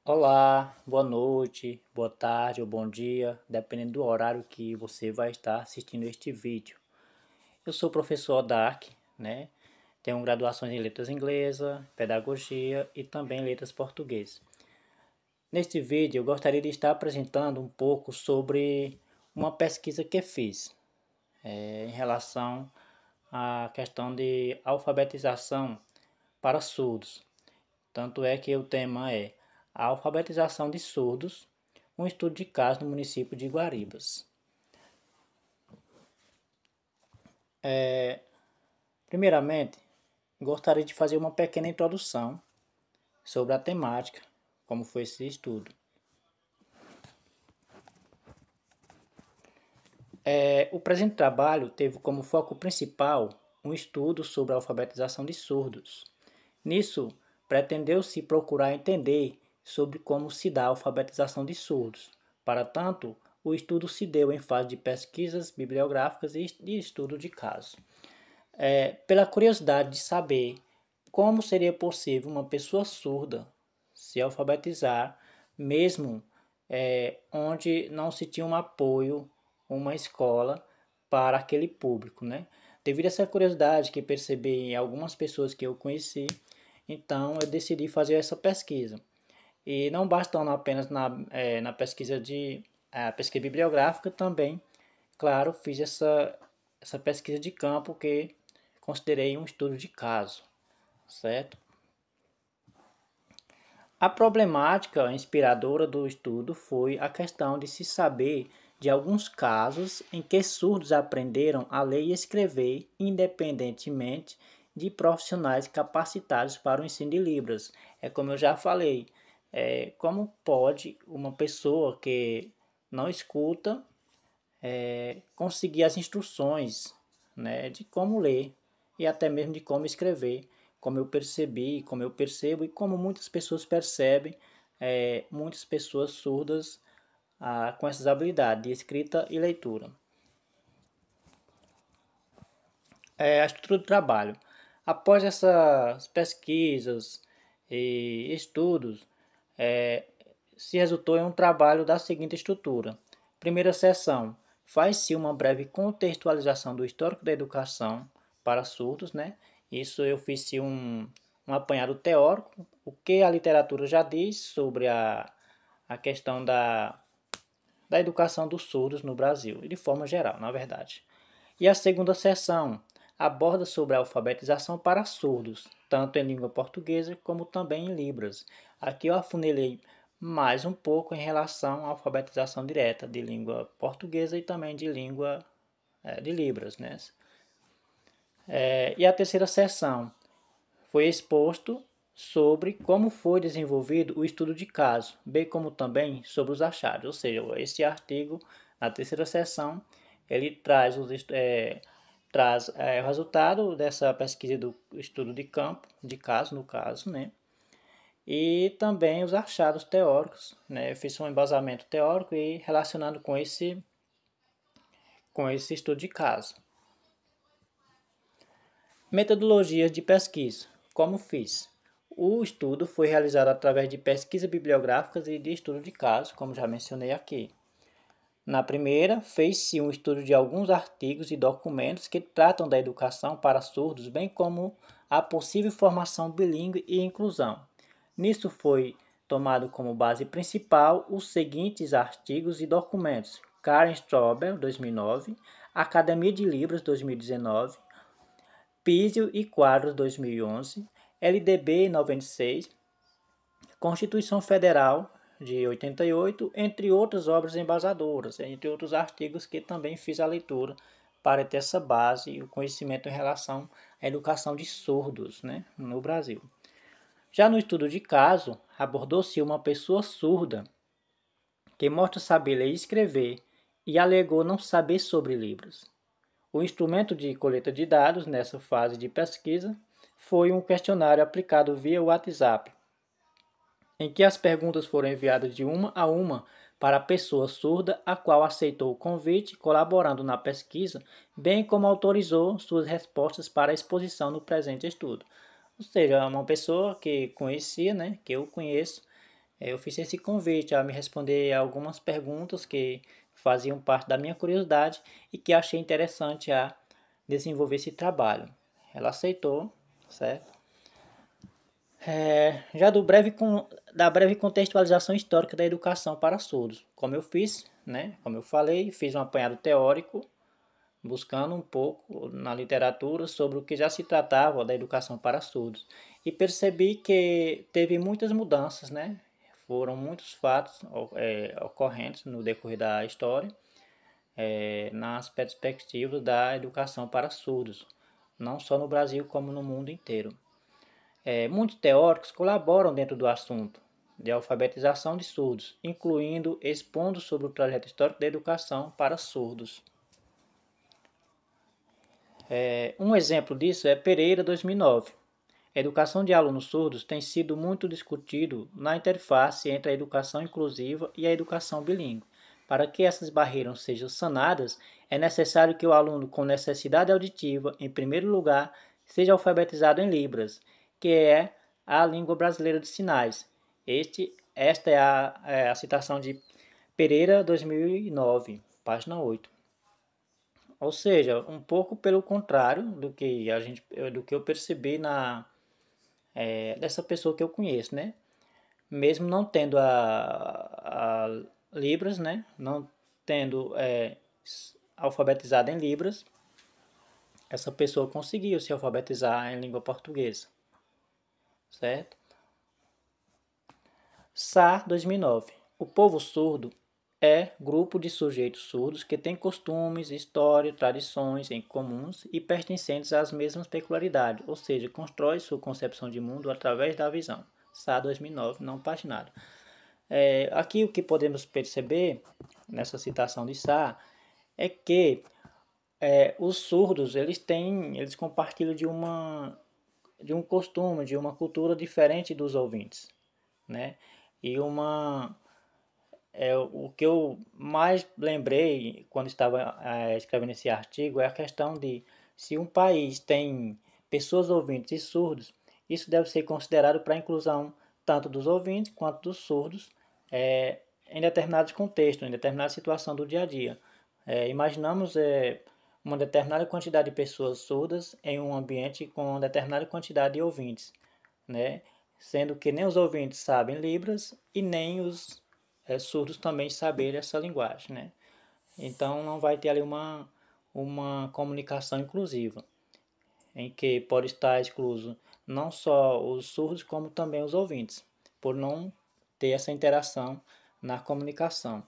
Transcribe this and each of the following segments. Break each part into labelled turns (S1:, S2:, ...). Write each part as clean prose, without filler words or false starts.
S1: Olá, boa noite, boa tarde ou bom dia, dependendo do horário que você vai estar assistindo este vídeo. Eu sou o professor Dark, né? Tenho graduações em Letras Inglesa, Pedagogia e também Letras Português. Neste vídeo eu gostaria de estar apresentando um pouco sobre uma pesquisa que fiz em relação à questão de alfabetização para surdos. Tanto é que o tema é a alfabetização de surdos, um estudo de caso no município de Guaribas. Primeiramente, gostaria de fazer uma pequena introdução sobre a temática, como foi esse estudo. O presente trabalho teve como foco principal um estudo sobre a alfabetização de surdos. Nisso, pretendeu-se procurar entender sobre como se dá a alfabetização de surdos. Para tanto, o estudo se deu em fase de pesquisas bibliográficas e de estudo de caso. Pela curiosidade de saber como seria possível uma pessoa surda se alfabetizar, mesmo onde não se tinha um apoio, uma escola para aquele público, né? Devido a essa curiosidade que percebi em algumas pessoas que eu conheci, então eu decidi fazer essa pesquisa. E não bastando apenas na pesquisa a pesquisa bibliográfica, também, claro, fiz essa pesquisa de campo que considerei um estudo de caso, certo? A problemática inspiradora do estudo foi a questão de se saber de alguns casos em que surdos aprenderam a ler e escrever independentemente de profissionais capacitados para o ensino de Libras. É como eu já falei, como pode uma pessoa que não escuta conseguir as instruções, né, de como ler e até mesmo de como escrever, como eu percebi, como eu percebo e como muitas pessoas percebem, muitas pessoas surdas com essas habilidades de escrita e leitura. A estrutura do trabalho. Após essas pesquisas e estudos, é, se resultou em um trabalho da seguinte estrutura. Primeira seção, faz-se uma breve contextualização do histórico da educação para surdos, né? Isso eu fiz um apanhado teórico, o que a literatura já diz sobre a questão da educação dos surdos no Brasil, e de forma geral, na verdade. E a segunda seção aborda sobre a alfabetização para surdos, tanto em língua portuguesa como também em Libras. Aqui eu afunilei mais um pouco em relação à alfabetização direta de língua portuguesa e também de língua de Libras. Né? E a terceira seção foi exposto sobre como foi desenvolvido o estudo de caso, bem como também sobre os achados. Ou seja, esse artigo, na terceira seção, ele traz o resultado dessa pesquisa do estudo de campo, de caso, no caso, né? E também os achados teóricos, né? Eu fiz um embasamento teórico e relacionado com esse estudo de caso. Metodologias de pesquisa. Como fiz? O estudo foi realizado através de pesquisas bibliográficas e de estudo de caso, como já mencionei aqui. Na primeira, fez-se um estudo de alguns artigos e documentos que tratam da educação para surdos, bem como a possível formação bilíngue e inclusão. Nisso foi tomado como base principal os seguintes artigos e documentos: Karen Strobel, 2009, Academia de Libras, 2019, Písio e Quadros, 2011, LDB 96, Constituição Federal de 88, entre outras obras embasadoras, entre outros artigos que também fiz a leitura para ter essa base e o conhecimento em relação à educação de surdos, né, no Brasil. Já no estudo de caso, abordou-se uma pessoa surda que mostra saber ler e escrever e alegou não saber sobre Libras. O instrumento de coleta de dados nessa fase de pesquisa foi um questionário aplicado via WhatsApp, em que as perguntas foram enviadas de uma a uma para a pessoa surda, a qual aceitou o convite, colaborando na pesquisa, bem como autorizou suas respostas para a exposição no presente estudo. Ou seja, uma pessoa que conhecia, né, que eu conheço, eu fiz esse convite a me responder algumas perguntas que faziam parte da minha curiosidade e que achei interessante a desenvolver esse trabalho. Ela aceitou, certo? Já da breve contextualização histórica da educação para surdos, como eu fiz, né? Como eu falei, fiz um apanhado teórico, buscando um pouco na literatura sobre o que já se tratava da educação para surdos. E percebi que teve muitas mudanças, né? Foram muitos fatos ocorrentes no decorrer da história, nas perspectivas da educação para surdos, não só no Brasil como no mundo inteiro. Muitos teóricos colaboram dentro do assunto de alfabetização de surdos, incluindo expondo sobre o trajeto histórico da educação para surdos. Um exemplo disso é Pereira 2009. A educação de alunos surdos tem sido muito discutido na interface entre a educação inclusiva e a educação bilíngue. Para que essas barreiras sejam sanadas, é necessário que o aluno com necessidade auditiva, em primeiro lugar, seja alfabetizado em Libras, que é a língua brasileira de sinais. Esta é a citação de Pereira 2009, página 8. Ou seja, um pouco pelo contrário do que eu percebi dessa pessoa que eu conheço, né? Mesmo não tendo a Libras, né? Não tendo alfabetizado em Libras, essa pessoa conseguiu se alfabetizar em língua portuguesa, certo? SAR 2009. O povo surdo é grupo de sujeitos surdos que tem costumes, história, tradições em comuns e pertencentes às mesmas peculiaridades, ou seja, constrói sua concepção de mundo através da visão. SAR 2009, não paginado. Aqui o que podemos perceber nessa citação de Sá é que os surdos eles compartilham de um costume, de uma cultura diferente dos ouvintes, né? E o que eu mais lembrei quando estava escrevendo esse artigo é a questão de se um país tem pessoas ouvintes e surdos, isso deve ser considerado para a inclusão tanto dos ouvintes quanto dos surdos em determinados contextos, em determinada situação do dia a dia. Imaginamos uma determinada quantidade de pessoas surdas em um ambiente com uma determinada quantidade de ouvintes, né? Sendo que nem os ouvintes sabem Libras e nem os surdos também saberem essa linguagem, né? Então não vai ter ali uma comunicação inclusiva, em que pode estar excluso não só os surdos como também os ouvintes, por não ter essa interação na comunicação.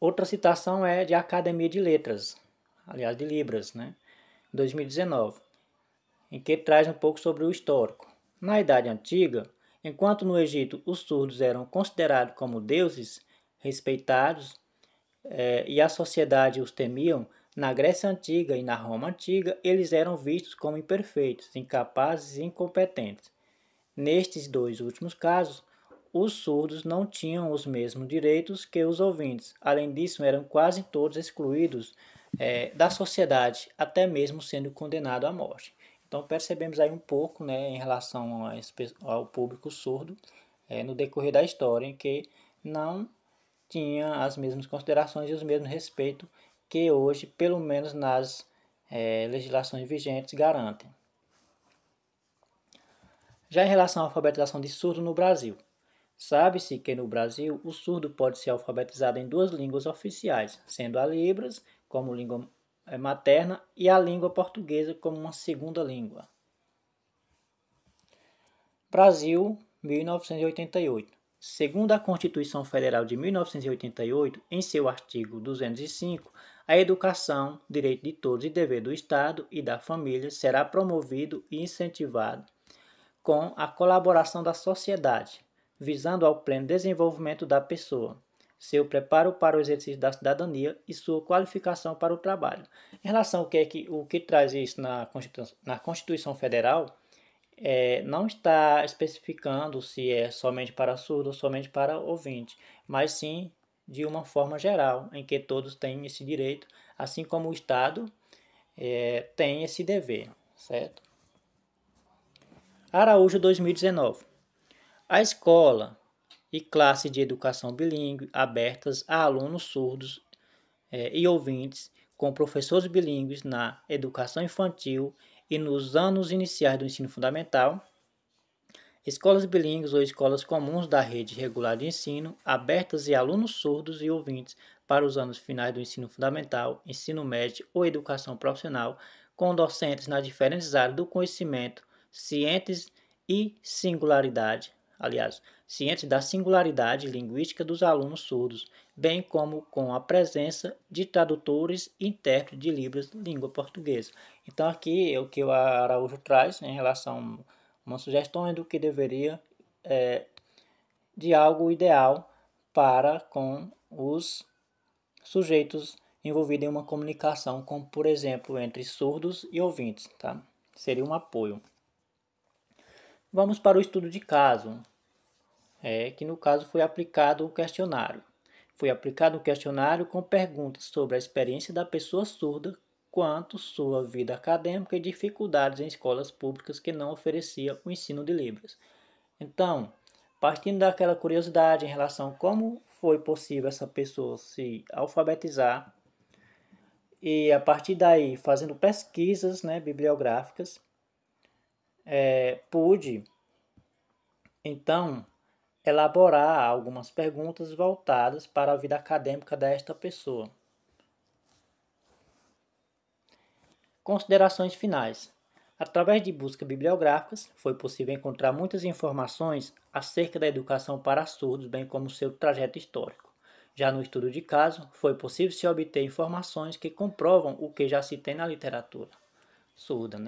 S1: Outra citação é de Academia de Letras, aliás de Libras, né? 2019, em que traz um pouco sobre o histórico. Na Idade Antiga, enquanto no Egito os surdos eram considerados como deuses respeitados e a sociedade os temiam, na Grécia Antiga e na Roma Antiga eles eram vistos como imperfeitos, incapazes e incompetentes. Nestes dois últimos casos, os surdos não tinham os mesmos direitos que os ouvintes. Além disso, eram quase todos excluídos da sociedade, até mesmo sendo condenados à morte. Então percebemos aí um pouco, né, em relação ao público surdo, no decorrer da história, em que não tinha as mesmas considerações e os mesmos respeitos que hoje, pelo menos nas legislações vigentes, garantem. Já em relação à alfabetização de surdo no Brasil, sabe-se que no Brasil o surdo pode ser alfabetizado em duas línguas oficiais, sendo a Libras como língua materna e a língua portuguesa como uma segunda língua. Brasil, 1988. Segundo a Constituição Federal de 1988, em seu artigo 205, a educação, direito de todos e dever do Estado e da família, será promovido e incentivado com a colaboração da sociedade, visando ao pleno desenvolvimento da pessoa, seu preparo para o exercício da cidadania e sua qualificação para o trabalho. Em relação ao o que traz isso na Constituição Federal, não está especificando se é somente para surdo ou somente para ouvinte, mas sim de uma forma geral, em que todos têm esse direito, assim como o Estado tem esse dever, certo? Araújo 2019. A escola e classe de educação bilíngue abertas a alunos surdos e ouvintes, com professores bilíngues na educação infantil e nos anos iniciais do ensino fundamental, escolas bilíngues ou escolas comuns da rede regular de ensino, abertas a alunos surdos e ouvintes para os anos finais do ensino fundamental, ensino médio ou educação profissional, com docentes nas diferentes áreas do conhecimento, cientes e singularidade, cientes da singularidade linguística dos alunos surdos, bem como com a presença de tradutores e intérpretes de Libras língua portuguesa. Então aqui é o que o Araújo traz em relação uma sugestão do que deveria de algo ideal para com os sujeitos envolvidos em uma comunicação, como por exemplo entre surdos e ouvintes, tá? Seria um apoio. Vamos para o estudo de caso, que no caso foi aplicado o questionário. Foi aplicado um questionário com perguntas sobre a experiência da pessoa surda quanto sua vida acadêmica e dificuldades em escolas públicas que não ofereciam o ensino de Libras. Então, partindo daquela curiosidade em relação a como foi possível essa pessoa se alfabetizar, e a partir daí, fazendo pesquisas bibliográficas, pude, então, elaborar algumas perguntas voltadas para a vida acadêmica desta pessoa. Considerações finais. Através de buscas bibliográficas, foi possível encontrar muitas informações acerca da educação para surdos, bem como seu trajeto histórico. Já no estudo de caso, foi possível se obter informações que comprovam o que já se tem na literatura surda,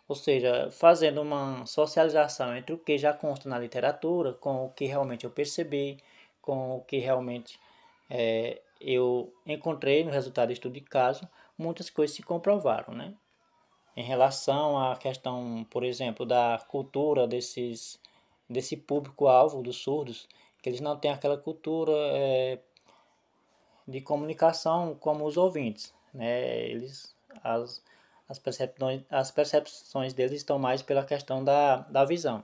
S1: Ou seja, fazendo uma socialização entre o que já consta na literatura, com o que realmente eu percebi, com o que realmente eu encontrei no resultado do estudo de caso, muitas coisas se comprovaram, Em relação à questão, por exemplo, da cultura desse público-alvo dos surdos, que eles não têm aquela cultura de comunicação como os ouvintes, Eles, as percepções deles estão mais pela questão da visão.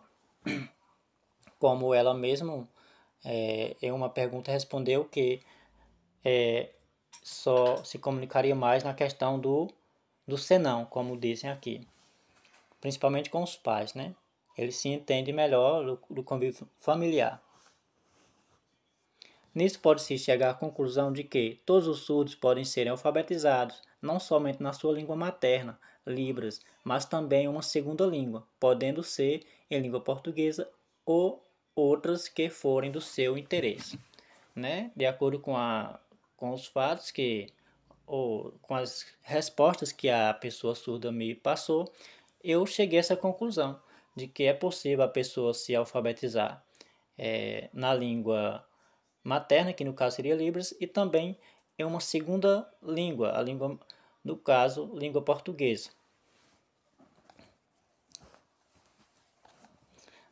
S1: Como ela mesma, em uma pergunta, respondeu que só se comunicaria mais na questão do senão, como dizem aqui. Principalmente com os pais, Eles se entendem melhor do convívio familiar. Nisso pode-se chegar à conclusão de que todos os surdos podem ser alfabetizados, não somente na sua língua materna, Libras, mas também uma segunda língua, podendo ser em língua portuguesa ou outras que forem do seu interesse. De acordo com os fatos ou com as respostas que a pessoa surda me passou, eu cheguei a essa conclusão de que é possível a pessoa se alfabetizar na língua materna, que no caso seria Libras, e também em uma segunda língua, a língua, no caso, língua portuguesa.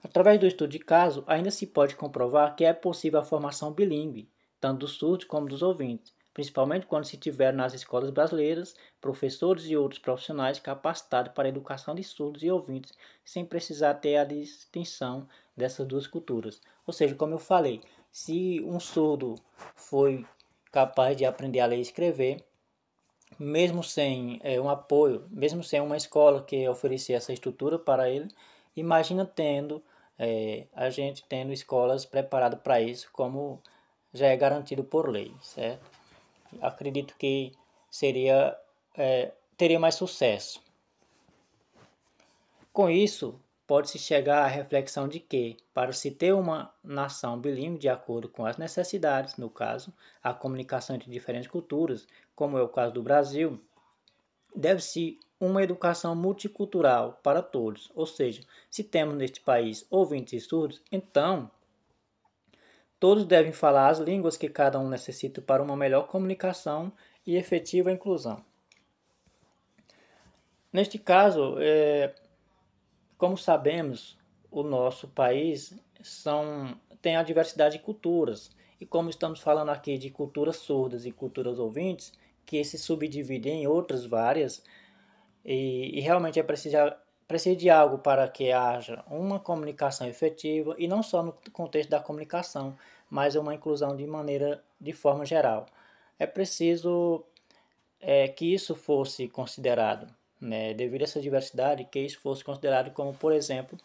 S1: Através do estudo de caso, ainda se pode comprovar que é possível a formação bilíngue, tanto dos surdos como dos ouvintes, principalmente quando se tiver nas escolas brasileiras professores e outros profissionais capacitados para a educação de surdos e ouvintes, sem precisar ter a distinção dessas duas culturas. Ou seja, como eu falei, se um surdo foi capaz de aprender a ler e escrever, mesmo sem um apoio, mesmo sem uma escola que oferecia essa estrutura para ele, imagina a gente tendo escolas preparadas para isso, como já é garantido por lei, certo? Acredito que teria mais sucesso. Com isso, pode-se chegar à reflexão de que, para se ter uma nação bilíngue de acordo com as necessidades, no caso, a comunicação entre diferentes culturas, como é o caso do Brasil, deve-se uma educação multicultural para todos. Ou seja, se temos neste país ouvintes e surdos, então todos devem falar as línguas que cada um necessita para uma melhor comunicação e efetiva inclusão. Neste caso, como sabemos, o nosso país tem a diversidade de culturas. E como estamos falando aqui de culturas surdas e culturas ouvintes, que se subdividem em outras várias, e realmente é preciso precisa de algo para que haja uma comunicação efetiva e não só no contexto da comunicação, mas uma inclusão de forma geral. É preciso que isso fosse considerado, né, devido a essa diversidade, que isso fosse considerado como, por exemplo,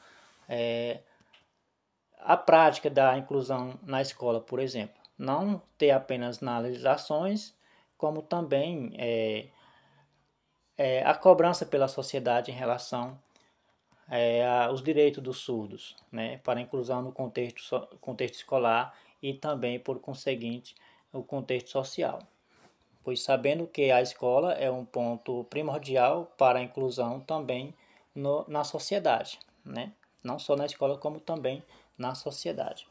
S1: a prática da inclusão na escola, por exemplo. Não ter apenas nas legislações, como também a cobrança pela sociedade em relação aos direitos dos surdos, né, para a inclusão no contexto escolar e também, por conseguinte, o contexto social. Pois sabendo que a escola é um ponto primordial para a inclusão também na sociedade, né? Não só na escola, como também na sociedade.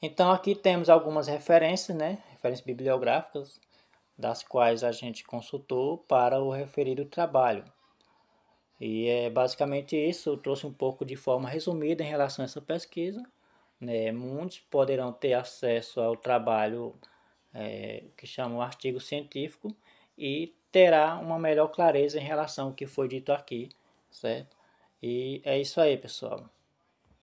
S1: Então aqui temos algumas referências, né? Referências bibliográficas, das quais a gente consultou para o referido trabalho. E é basicamente isso, eu trouxe um pouco de forma resumida em relação a essa pesquisa. Né? Muitos poderão ter acesso ao trabalho que chama o artigo científico e terá uma melhor clareza em relação ao que foi dito aqui, certo? E é isso aí, pessoal.